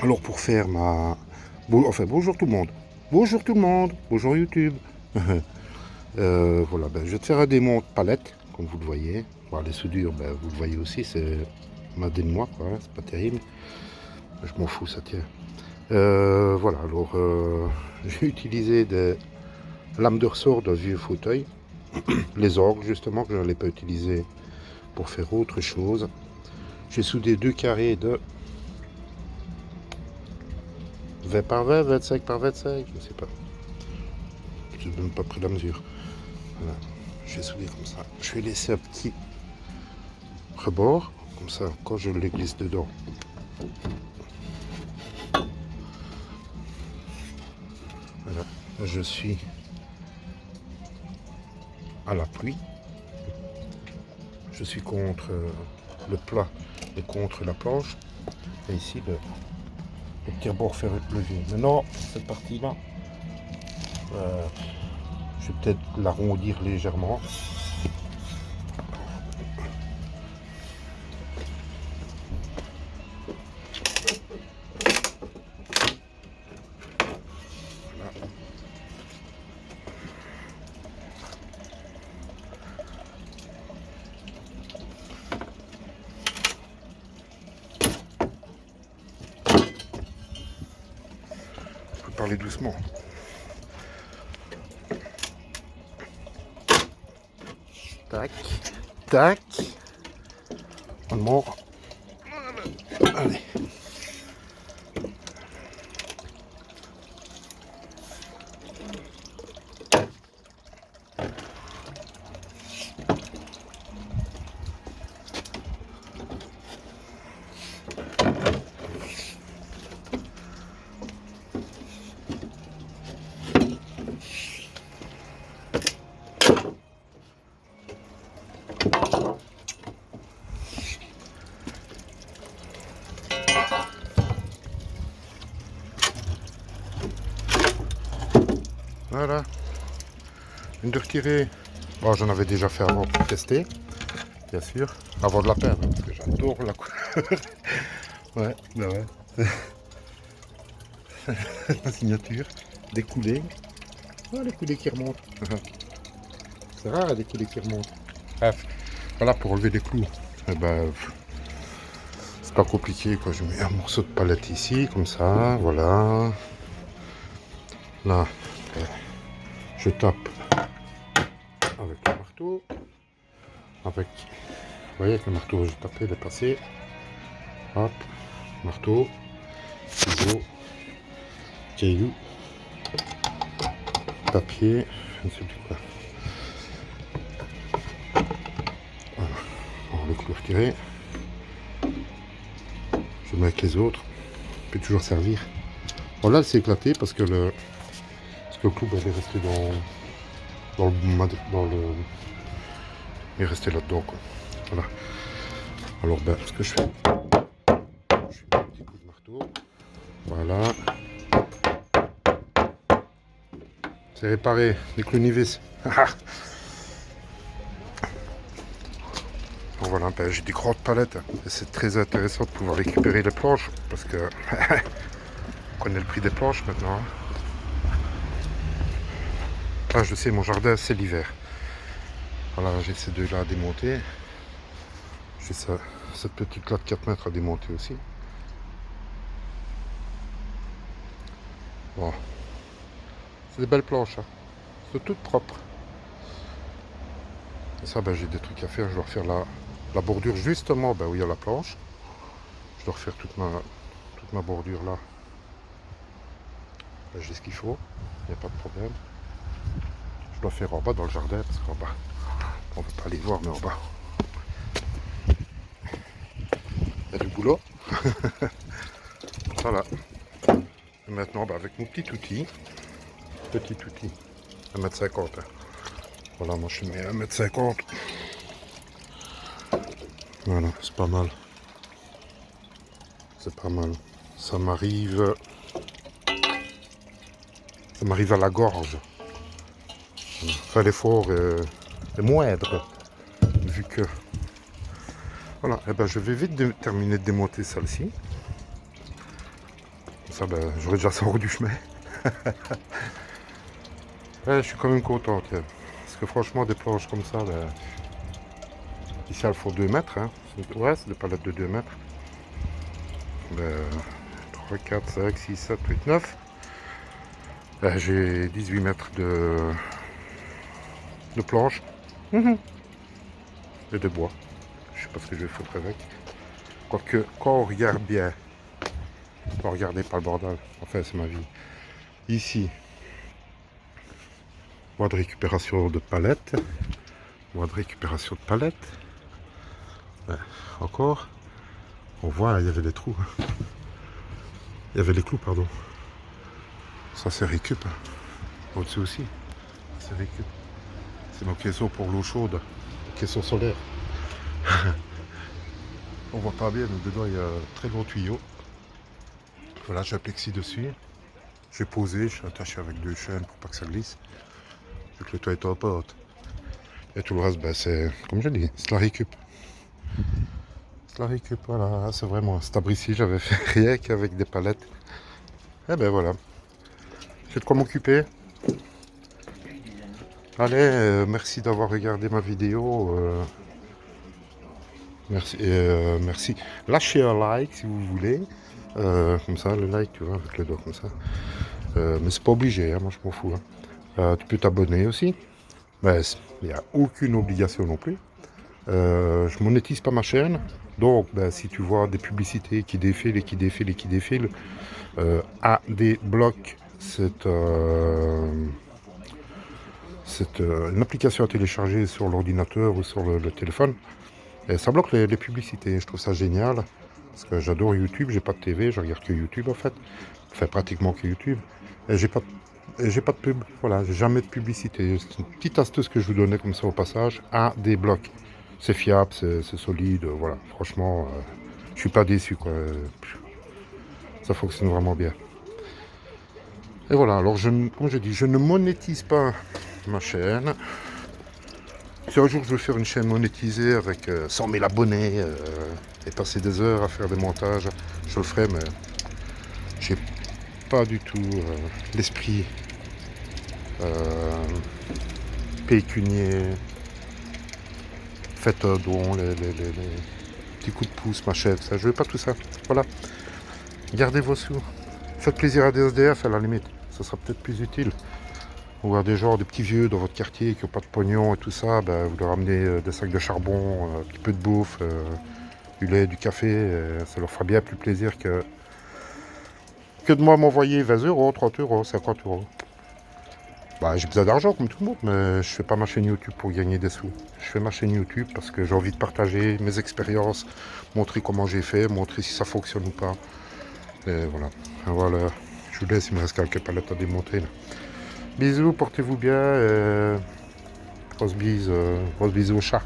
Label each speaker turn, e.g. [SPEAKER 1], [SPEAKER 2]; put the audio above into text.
[SPEAKER 1] Alors pour faire ma... bonjour tout le monde. Bonjour tout le monde. Bonjour YouTube. Voilà, je vais te faire un démon de palette, comme vous le voyez. Bon, les soudures, vous le voyez aussi, c'est ma de moi, quoi. Hein, c'est pas terrible. Je m'en fous, ça tient. Voilà, alors j'ai utilisé des lames de ressort d'un vieux fauteuil. Les orgues, justement, que je n'allais pas utiliser pour faire autre chose. J'ai soudé deux carrés de 20 par 20, 25 par 25, je sais pas. Je n'ai même pas pris la mesure. Voilà. Je vais souder comme ça. Je vais laisser un petit rebord, comme ça, quand je le glisse dedans. Voilà. Je suis à la pluie. Je suis contre le plat et contre la planche. Et ici, le petit rebord fait levier. Maintenant, cette partie-là, je vais peut-être l'arrondir légèrement. Voilà. Je peux parler doucement. Tac, tac. Un mort. Allez. Voilà. Une de retirer. Bon, j'en avais déjà fait avant pour tester, bien sûr, avant de la peindre, parce que j'adore la couleur. Ouais, ouais. La signature, des coulées. Oh, les coulées qui remontent. C'est rare, des coulées qui remontent. Bref, voilà, pour enlever les clous. Eh c'est pas compliqué, quoi. Je mets un morceau de palette ici, comme ça, voilà. Là, je tape avec le marteau. Avec, vous voyez, avec le marteau, je tapais, le passé. Hop, marteau, ciseaux, caillou, papier, je ne sais plus quoi. Voilà, on va les retirer. Je mets avec les autres. Peut toujours servir. Bon, là, elle s'est éclatée parce que le clou est resté dans le. Il est resté là-dedans, quoi. Voilà. Alors, ce que je fais, je fais un petit coup de marteau. Voilà. C'est réparé. Les clous Nivis. Bon, voilà, j'ai des grandes palettes. Et c'est très intéressant de pouvoir récupérer les planches parce que on connaît le prix des planches maintenant. Ah, je sais, mon jardin, c'est l'hiver. Voilà, j'ai ces deux-là à démonter. J'ai cette petite-là de 4 mètres à démonter aussi. Bon. C'est des belles planches. Hein. C'est toutes propres. Et ça, j'ai des trucs à faire. Je dois refaire la bordure justement où il y a la planche. Je dois refaire toute ma bordure là. J'ai ce qu'il faut. Il n'y a pas de problème. Je dois faire en bas dans le jardin parce qu'en bas, on ne peut pas aller voir, mais en bas, il y a du boulot. Voilà. Et maintenant, avec mon petit outil, 1,50 m. Hein. Voilà, moi je mets 1,50 m. Voilà, c'est pas mal. C'est pas mal. Ça m'arrive à la gorge. Enfin, l'effort est moindre. Vu que... Voilà, je vais vite terminer de démonter celle-ci. ça, ben, j'aurais déjà ça hors du chemin. Ouais, je suis quand même content, tiens. Parce que franchement, des planches comme ça, ben, ici elles font 2 mètres. Hein. Ouais, c'est des palettes de 2 mètres. Ben, 3, 4, 5, 6, 7, 8, 9. Ben, j'ai 18 mètres de planches. Et de bois. Je sais pas ce que je vais foutre avec. Quoique, quand on regarde bien, regardez pas le bordel. Enfin, c'est ma vie. Ici, voie de récupération de palettes. Voie de récupération de palettes. Ouais, encore. On voit, il y avait des trous. Il y avait les clous, pardon. Ça, c'est récup. Au-dessus aussi. C'est récup. C'est nos caissons pour l'eau chaude. Caisson solaire. On voit pas bien, mais dedans, il y a un très gros tuyau. Voilà, j'ai un plexi dessus. J'ai posé, je suis attaché avec 2 chaînes pour pas que ça glisse. Vu que le toit est en porte. Et tout le reste, ben, c'est, comme je dis, c'est la récup. C'est la récup, voilà, c'est vraiment. Cet abri-ci, j'avais fait rien qu'avec des palettes. Et ben voilà. J'ai de quoi m'occuper. Allez, merci d'avoir regardé ma vidéo. Merci, merci. Lâchez un like si vous voulez. Comme ça, le like, tu vois, avec le doigt comme ça. Mais c'est pas obligé, hein, moi je m'en fous. Hein. Tu peux t'abonner aussi. Mais il n'y a aucune obligation non plus. Je monétise pas ma chaîne. Donc, ben, si tu vois des publicités qui défilent et qui défilent et qui défilent, AD Block, c'est une application à télécharger sur l'ordinateur ou sur le téléphone. Et ça bloque les publicités. Je trouve ça génial. Parce que j'adore YouTube, j'ai pas de TV, je regarde que YouTube en fait. Enfin, pratiquement que YouTube. Et j'ai pas de pub. Voilà, j'ai jamais de publicité. C'est une petite astuce que je vous donnais comme ça au passage. AD Block. C'est fiable, c'est solide. Voilà, franchement, je suis pas déçu quoi. Ça fonctionne vraiment bien. Et voilà, alors comme je dis, je ne monétise pas ma chaîne. Si un jour je veux faire une chaîne monétisée avec 100 000 abonnés et passer des heures à faire des montages, je le ferai, mais j'ai pas du tout l'esprit pécunier. Faites un don, les petits coups de pouce, machin, ça. Je veux pas tout ça. Voilà. Gardez vos sous. Faites plaisir à des SDF à la limite. Ça sera peut-être plus utile. Ou à des gens, des petits vieux dans votre quartier qui n'ont pas de pognon et tout ça, ben, vous leur ramenez des sacs de charbon, un petit peu de bouffe, du lait, du café. Ça leur fera bien plus plaisir que de moi m'envoyer 20 euros, 30 euros, 50 euros. Bah, j'ai besoin d'argent comme tout le monde, mais je fais pas ma chaîne YouTube pour gagner des sous. Je fais ma chaîne YouTube parce que j'ai envie de partager mes expériences, montrer comment j'ai fait, montrer si ça fonctionne ou pas. Et voilà. Voilà. Je vous laisse, il me reste quelques palettes à démonter. Là. Bisous, portez-vous bien. Grosse bise au chat.